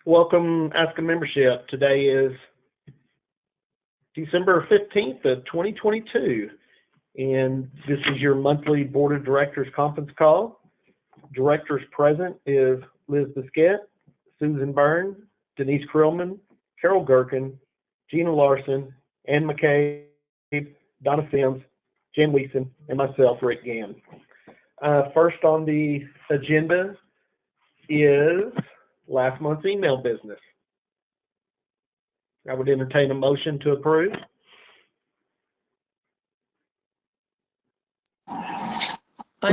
Welcome, ASCA membership. Today is December 15th of 2022, and this is your monthly Board of Directors conference call. Directors present is Liz Biscuit, Susan Byrne, Denise Krillman, Carol Gherkin, Gina Larson, Ann McCabe, Donna Sims, Jen Weeson, and myself, Rick Gann. First on the agenda is last month's email business. I would entertain a motion to approve. I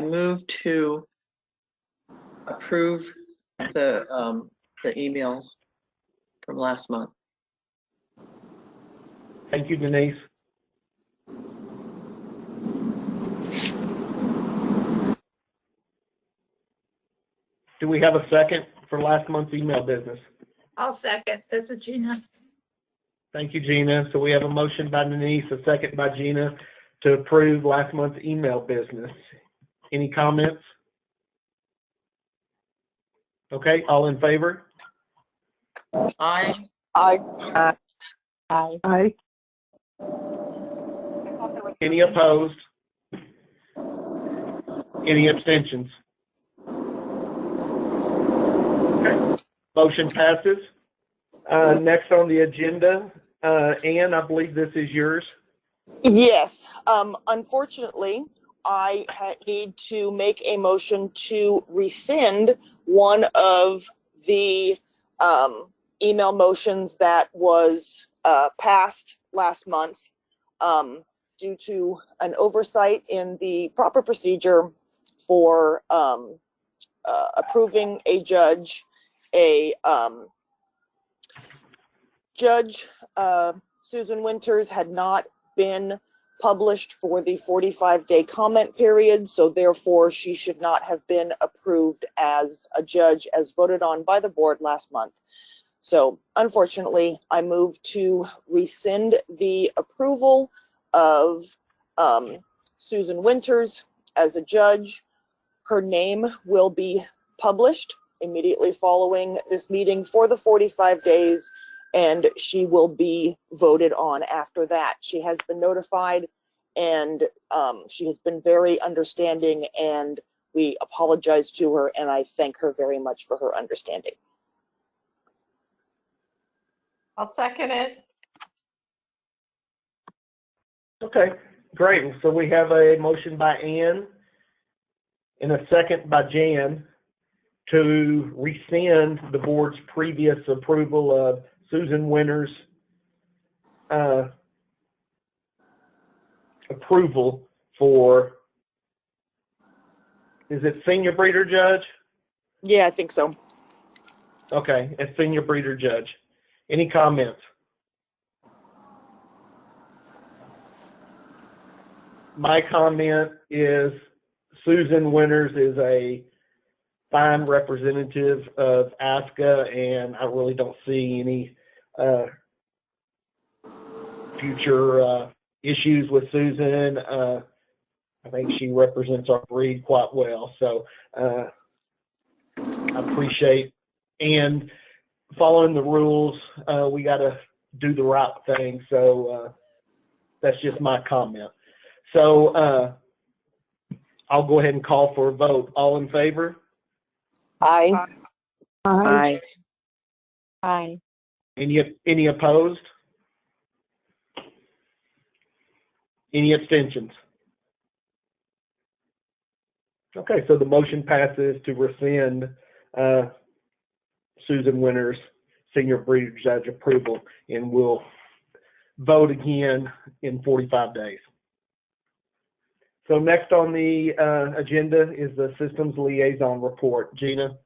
move to approve the emails from last month. Thank you, Denise. Do we have a second for last month's email business? I'll second. This is Gina. Thank you, Gina. So we have a motion by Denise, a second by Gina to approve last month's email business. Any comments? Okay, all in favor? Aye. Aye. Aye. Aye. Any opposed? Any abstentions? Okay, motion passes. Next on the agenda, Ann, I believe this is yours. Yes. Unfortunately, I need to make a motion to rescind one of the email motions that was passed last month due to an oversight in the proper procedure for approving a judge. Judge Susan Winters had not been published for the 45-day comment period, so therefore she should not have been approved as a judge as voted on by the board last month. So unfortunately, I move to rescind the approval of Susan Winters as a judge. Her name will be published immediately following this meeting for the 45 days, and she will be voted on after that. She has been notified, and she has been very understanding, and we apologize to her, and I thank her very much for her understanding. I'll second it. Okay, great. So we have a motion by Ann and a second by Jan to rescind the board's previous approval of Susan Winters' approval for, is it senior breeder judge? Yeah, I think so. Okay, as senior breeder judge. Any comments? My comment is Susan Winters is a fine representative of ASCA, and I really don't see any future issues with Susan. I think she represents our breed quite well. So I appreciate, and following the rules, we got to do the right thing. So that's just my comment. So I'll go ahead and call for a vote. All in favor? Aye. Aye. Aye. Any opposed? Any abstentions? Okay, so the motion passes to rescind Susan Winters' senior breeder judge approval, and we'll vote again in 45 days. So next on the agenda is the systems liaison report. Gina?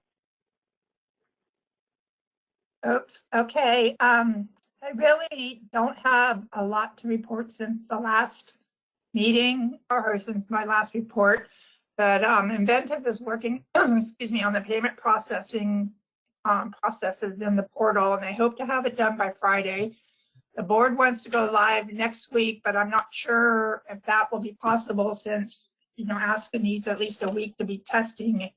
Oops. Okay. I really don't have a lot to report since the last meeting, or since my last report, but Inventive is working, excuse me, on the payment processing processes in the portal, and I hope to have it done by Friday. The board wants to go live next week, but I'm not sure if that will be possible since, ASCA needs at least a week to be testing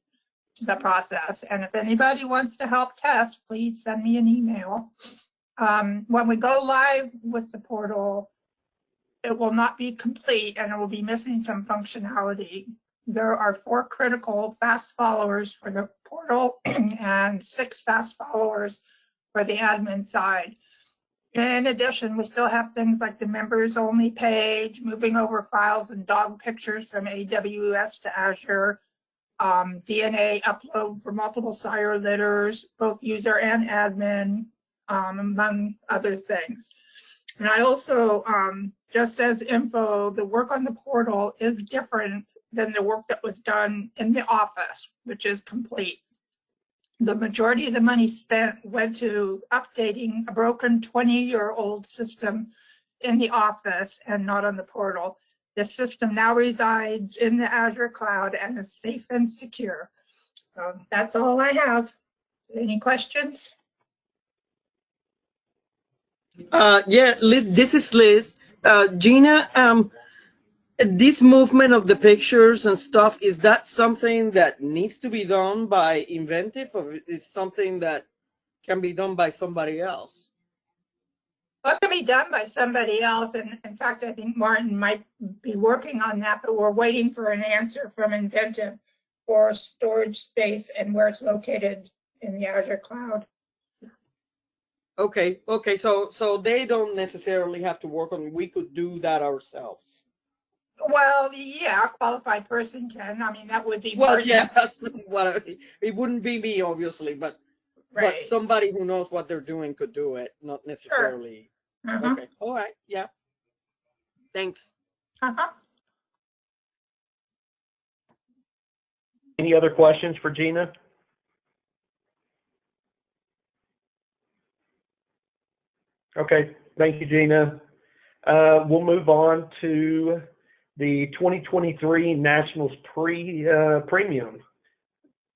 the process. And if anybody wants to help test, please send me an email. When we go live with the portal, it will not be complete and it will be missing some functionality. There are 4 critical fast followers for the portal and 6 fast followers for the admin side. In addition, we still have things like the members only page, moving over files and dog pictures from AWS to Azure, DNA upload for multiple sire litters, both user and admin, among other things. And I also, just as info, the work on the portal is different than the work that was done in the office, which is complete. The majority of the money spent went to updating a broken 20-year-old system in the office and not on the portal. The system now resides in the Azure cloud and is safe and secure. So that's all I have. Any questions? Yeah, Liz, this is Liz. Gina, this movement of the pictures and stuff, is that something that needs to be done by Inventive, or is something that can be done by somebody else? What can be done by somebody else? And in fact, I think Martin might be working on that, but we're waiting for an answer from Inventive for storage space and where it's located in the Azure cloud. Okay, so they don't necessarily have to work on, we could do that ourselves. Well, yeah, a qualified person can. I mean, that would be. Well, yeah, that's what it wouldn't be me, obviously, but Right. but somebody who knows what they're doing could do it, not necessarily. Uh-huh. Okay, all right, yeah. Thanks. Uh-huh. Any other questions for Gina? Okay, thank you, Gina. We'll move on to the 2023 Nationals Premium.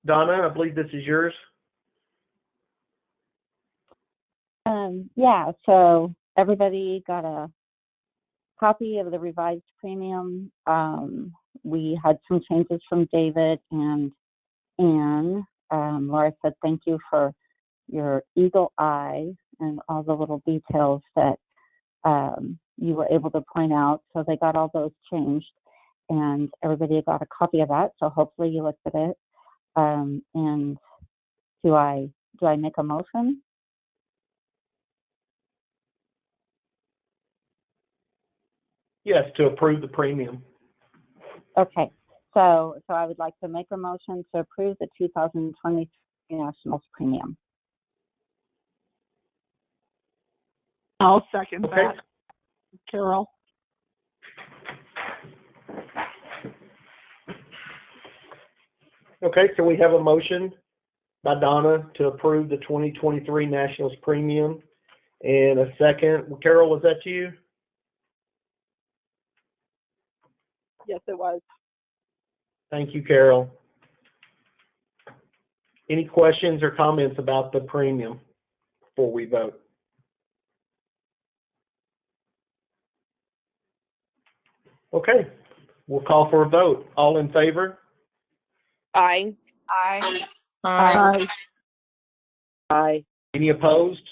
Donna, I believe this is yours. Yeah, so everybody got a copy of the revised premium. We had some changes from David and Anne. Laura said thank you for your eagle eye and all the little details that you were able to point out. So they got all those changed, and everybody got a copy of that. So hopefully you looked at it. And do I make a motion? Yes, to approve the premium. Okay, so I would like to make a motion to approve the 2023 Nationals Premium. I'll second Okay. that, Carol. Okay, so we have a motion by Donna to approve the 2023 Nationals Premium, and a second. Carol, was that you? Yes, it was. Thank you, Carol. Any questions or comments about the premium before we vote? Okay, we'll call for a vote. All in favor? Aye. Aye. Aye. Aye. Any opposed?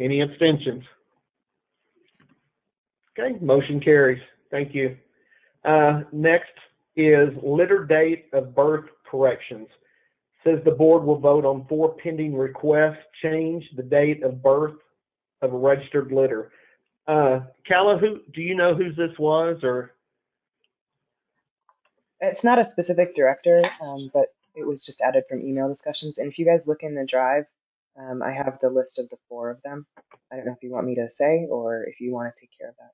Any abstentions? Okay, motion carries. Thank you. Next is litter date of birth corrections. Says the board will vote on 4 pending requests, change the date of birth of a registered litter. Calla, do you know whose this was, or? It's not a specific director, but it was just added from email discussions. And if you guys look in the drive, I have the list of the 4 of them. I don't know if you want me to say or if you want to take care of that.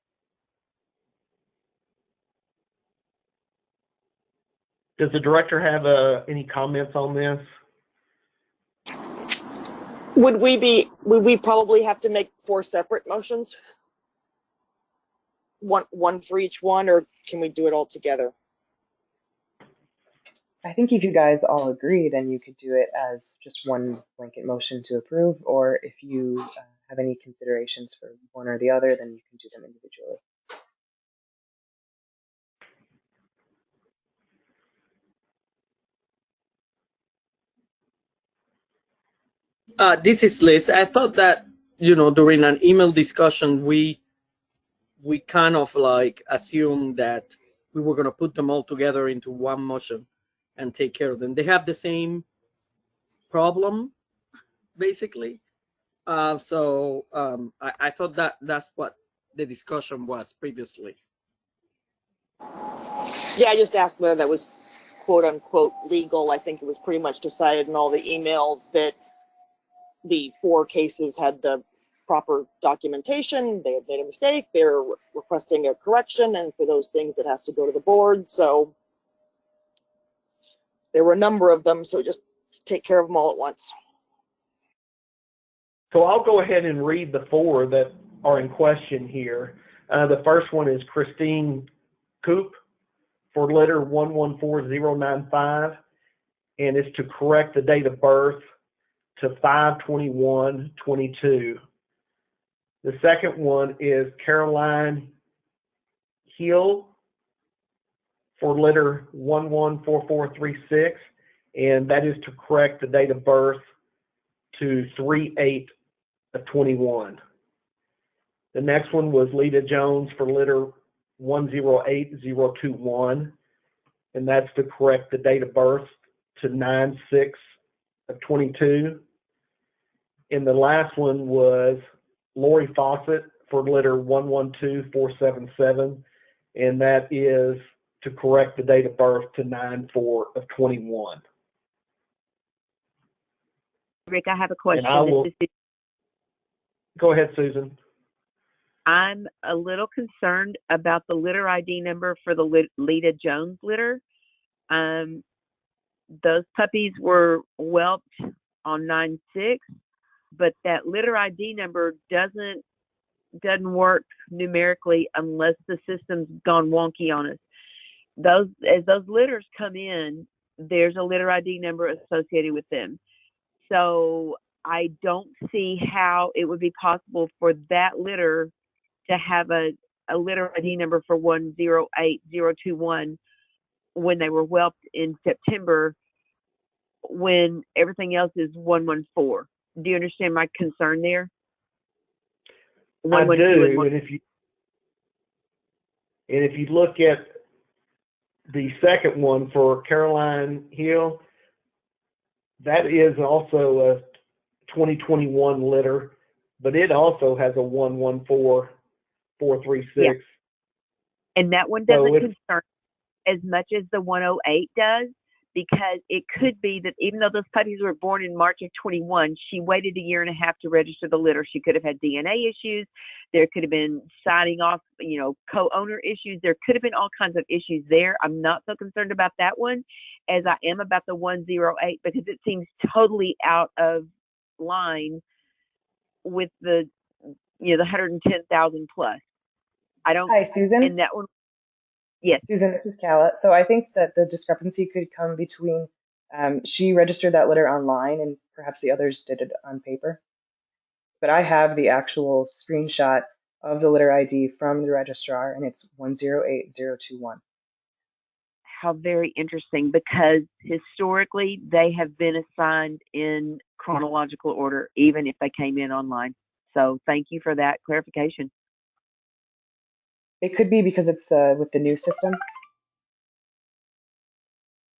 Does the director have any comments on this? Would we probably have to make 4 separate motions? One for each one, or can we do it all together? I think if you guys all agree, then you could do it as just one blanket motion to approve, or if you have any considerations for one or the other, then you can do them individually. This is Liz. I thought that, during an email discussion, we kind of like assumed that we were going to put them all together into one motion and take care of them. They have the same problem, basically. So I thought that's what the discussion was previously. Yeah, I just asked whether that was quote unquote legal. I think it was pretty much decided in all the emails that the 4 cases had the proper documentation. They had made a mistake. They're requesting a correction, and for those things, it has to go to the board. So there were a number of them, so just take care of them all at once. So I'll go ahead and read the 4 that are in question here. The first one is Christine Coop for letter 114095, and it's to correct the date of birth to 5/21/22. The second one is Caroline Hill for letter 114436, and that is to correct the date of birth to 3/8/21. The next one was Lita Jones for letter 108021, and that's to correct the date of birth to 9/6/22. And the last one was Lori Fawcett for letter 112477, and that is to correct the date of birth to 9/4/21. Rick, I have a question. And I will, go ahead, Susan. I'm a little concerned about the litter ID number for the Lita Jones litter. Those puppies were whelped on 9/6, but that litter ID number doesn't work numerically unless the system's gone wonky on us. As those litters come in, there's a litter ID number associated with them. So I don't see how it would be possible for that litter to have a litter ID number for 108021 when they were whelped in September, when everything else is 114. Do you understand my concern there? I do, and if you look at the second one for Caroline Hill, that is also a 2021 litter, but it also has a 114436. Yeah. And that one doesn't concern as much as the 108 does, because it could be that even though those puppies were born in March of 21, she waited a year and a half to register the litter. She could have had DNA issues. There could have been signing off, co-owner issues. There could have been all kinds of issues there. I'm not so concerned about that one as I am about the 108, because it seems totally out of line with the 110,000 plus. I don't. Hi, Susan. And that one. Yes. Susan, this is Calla. So I think that the discrepancy could come between she registered that litter online and perhaps the others did it on paper. But I have the actual screenshot of the litter ID from the registrar, and it's 108021. How very interesting, because historically they have been assigned in chronological order, even if they came in online. So thank you for that clarification. It could be because it's with the new system.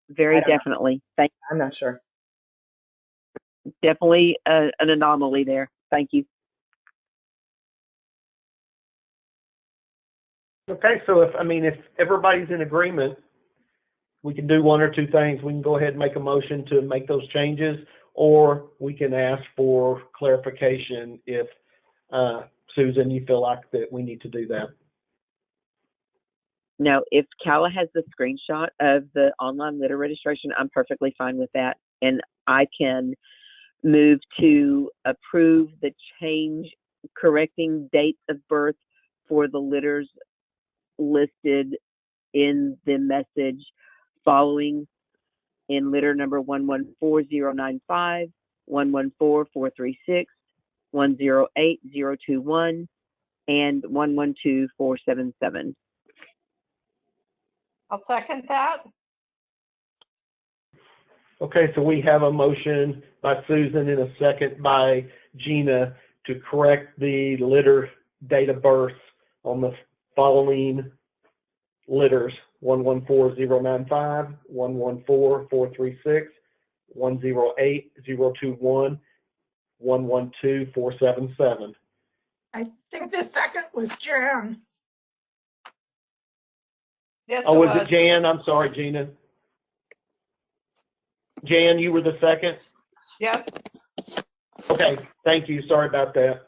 Very definitely. I'm not sure. Definitely an anomaly there. Thank you. Okay, so if everybody's in agreement, we can do one or two things. We can go ahead and make a motion to make those changes, or we can ask for clarification if, Susan, you feel like that we need to do that. No, if Calla has the screenshot of the online litter registration, I'm perfectly fine with that. And I can move to approve the change correcting dates of birth for the litters listed in the message following in litter number 114095, 114436, 108021, and 112477. I'll second that. Okay, so we have a motion by Susan and a second by Gina to correct the litter date of birth on the following litters: 114095, 114436, 108021, 112477. I think the second was Jan. Yes, Oh, was it Jan? I'm sorry, Gina. Jan, you were the second? Yes. Okay, thank you. Sorry about that.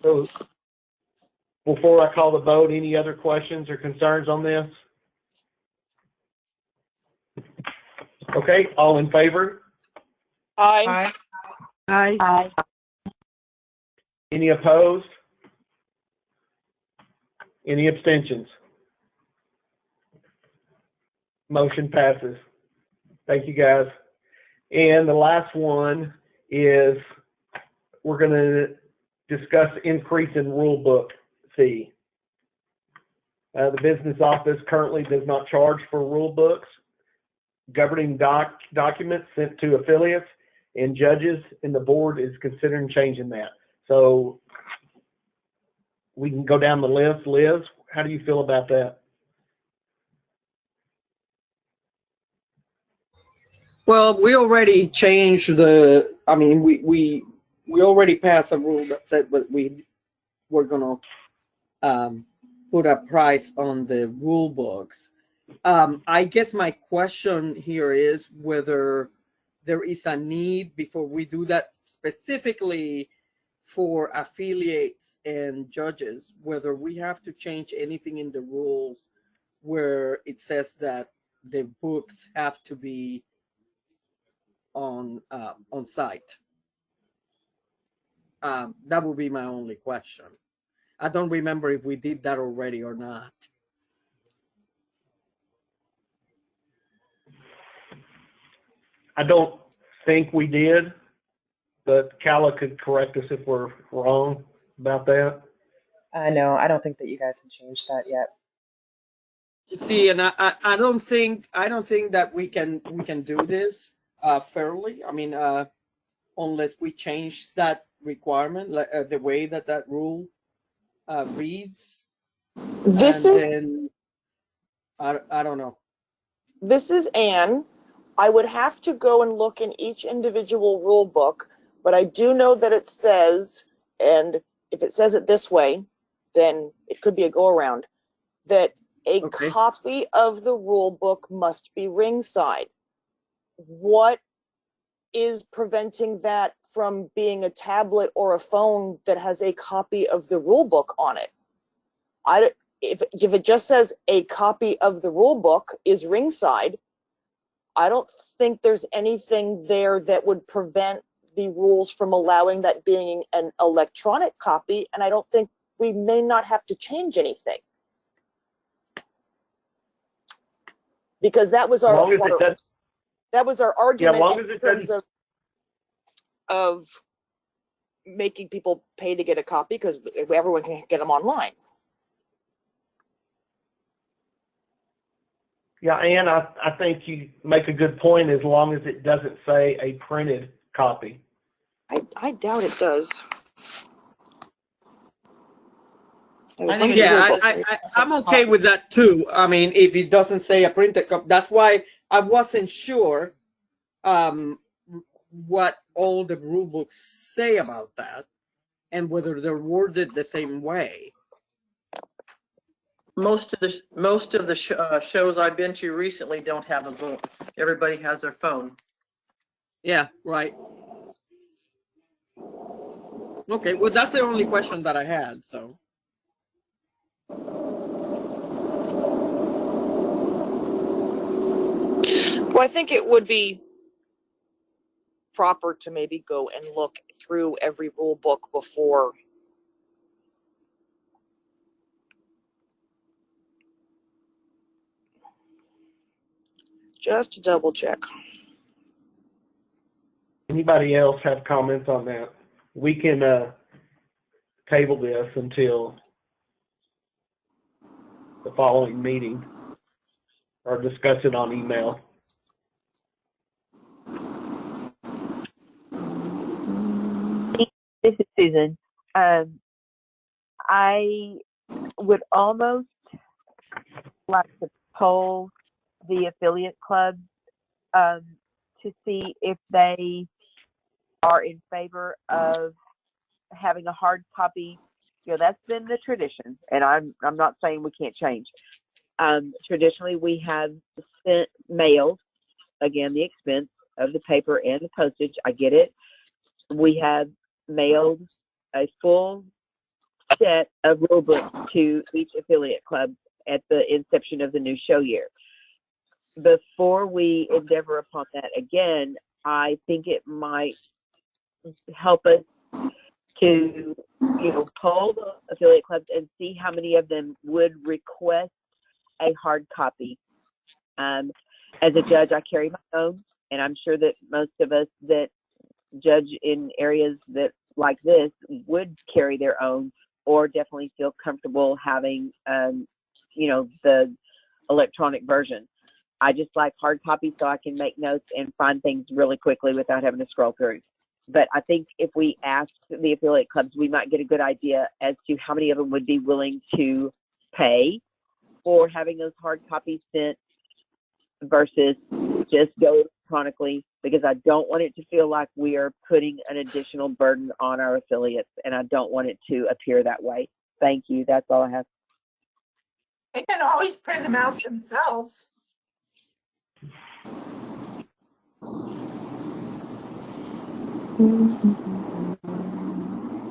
So before I call the vote, any other questions or concerns on this? Okay, all in favor? Aye. Aye. Aye. Any opposed? Any abstentions? Motion passes. Thank you, guys. And the last one is we're going to discuss increase in rule book fee. The business office currently does not charge for rule books, governing documents sent to affiliates and judges, and the board is considering changing that. So we can go down the list. Liz, how do you feel about that? Well, we already changed the, I mean, we already passed a rule that said that we were going to put a price on the rule books. I guess my question here is whether there is a need before we do that specifically for affiliates and judges, whether we have to change anything in the rules where it says that the books have to be on site. That would be my only question. I don't remember if we did that already or not. I don't think we did, but Calla could correct us if we're wrong about that. No, I don't think that you guys have changed that yet. See, and I don't think that we can do this fairly. I mean, unless we change that requirement, the way that rule reads. This and is then, I don't know. This is Anne. I would have to go and look in each individual rule book, but I do know that it says, and if it says it this way, then it could be a go-around, that a Okay. copy of the rule book must be ringside. What is preventing that from being a tablet or a phone that has a copy of the rule book on it? If it just says a copy of the rule book is ringside, I don't think there's anything there that would prevent the rules from allowing that being an electronic copy, and I don't think we may not have to change anything. Because that was our argument in terms of making people pay to get a copy, because everyone can get them online. Yeah, Ann, I think you make a good point as long as it doesn't say a printed copy. I doubt it does. I'm okay with that too. I mean, if it doesn't say a printed copy, that's why I wasn't sure what all the rule books say about that and whether they're worded the same way. Most of the shows I've been to recently don't have a book. Everybody has their phone. Yeah, right. Okay, well, that's the only question that I had, so. Well, I think it would be proper to maybe go and look through every rule book before. Just to double check. Anybody else have comments on that? We can table this until the following meeting or discuss it on email. This is Susan. I would almost like to poll the affiliate clubs to see if they are in favor of having a hard copy. You know, that's been the tradition, and I'm not saying we can't change. Traditionally, we have mailed, again, the expense of the paper and the postage. I get it. We have mailed a full set of rule books to each affiliate club at the inception of the new show year. Before we endeavor upon that again, I think it might help us to, poll the affiliate clubs and see how many of them would request a hard copy. As a judge, I carry my own, and I'm sure that most of us that judge in areas that like this would carry their own, or definitely feel comfortable having, the electronic version. I just like hard copy so I can make notes and find things really quickly without having to scroll through. But I think if we ask the affiliate clubs, we might get a good idea as to how many of them would be willing to pay for having those hard copies sent versus just go electronically, because I don't want it to feel like we are putting an additional burden on our affiliates, and I don't want it to appear that way. Thank you. That's all I have. They can always print them out themselves.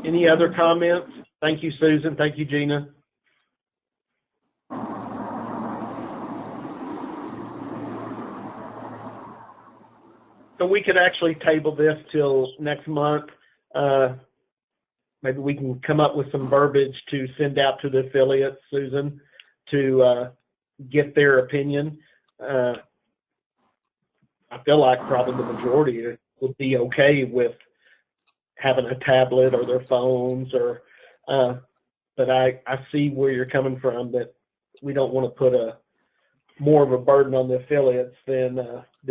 Any other comments? Thank you, Susan. Thank you, Gina. So we could actually table this till next month. Maybe we can come up with some verbiage to send out to the affiliates, Susan, to get their opinion. I feel like probably the majority would be okay with having a tablet or their phones, or but I see where you're coming from, that we don't want to put more of a burden on the affiliates than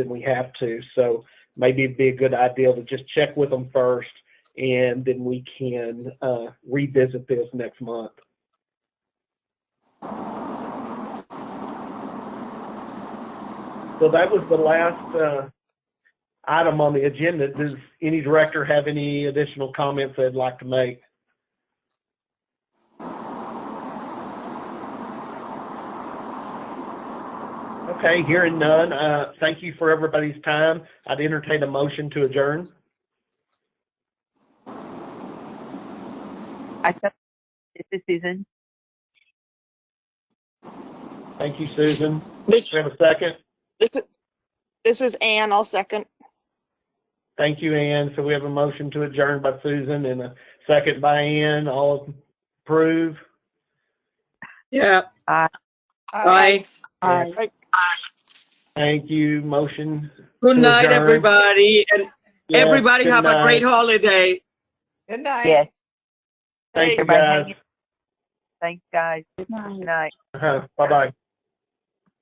we have to. So maybe it'd be a good idea to just check with them first, and then we can revisit this next month. So that was the last item on the agenda. Does any director have any additional comments they'd like to make? Okay, hearing none. Thank you for everybody's time. I'd entertain a motion to adjourn. This is Susan. Thank you, Susan. This, Do we have a second? this is Ann. I'll second. Thank you, Ann. So we have a motion to adjourn by Susan and a second by Ann. All approve? Yeah. Aye. Bye. Right. Thank you. Motion. Good to night, adjourn. everybody. And Yes, everybody good have night. a great holiday. Good night. Yes. Thank you, Everybody guys. hang in. Thanks, guys. Good night. Good night. Bye-bye.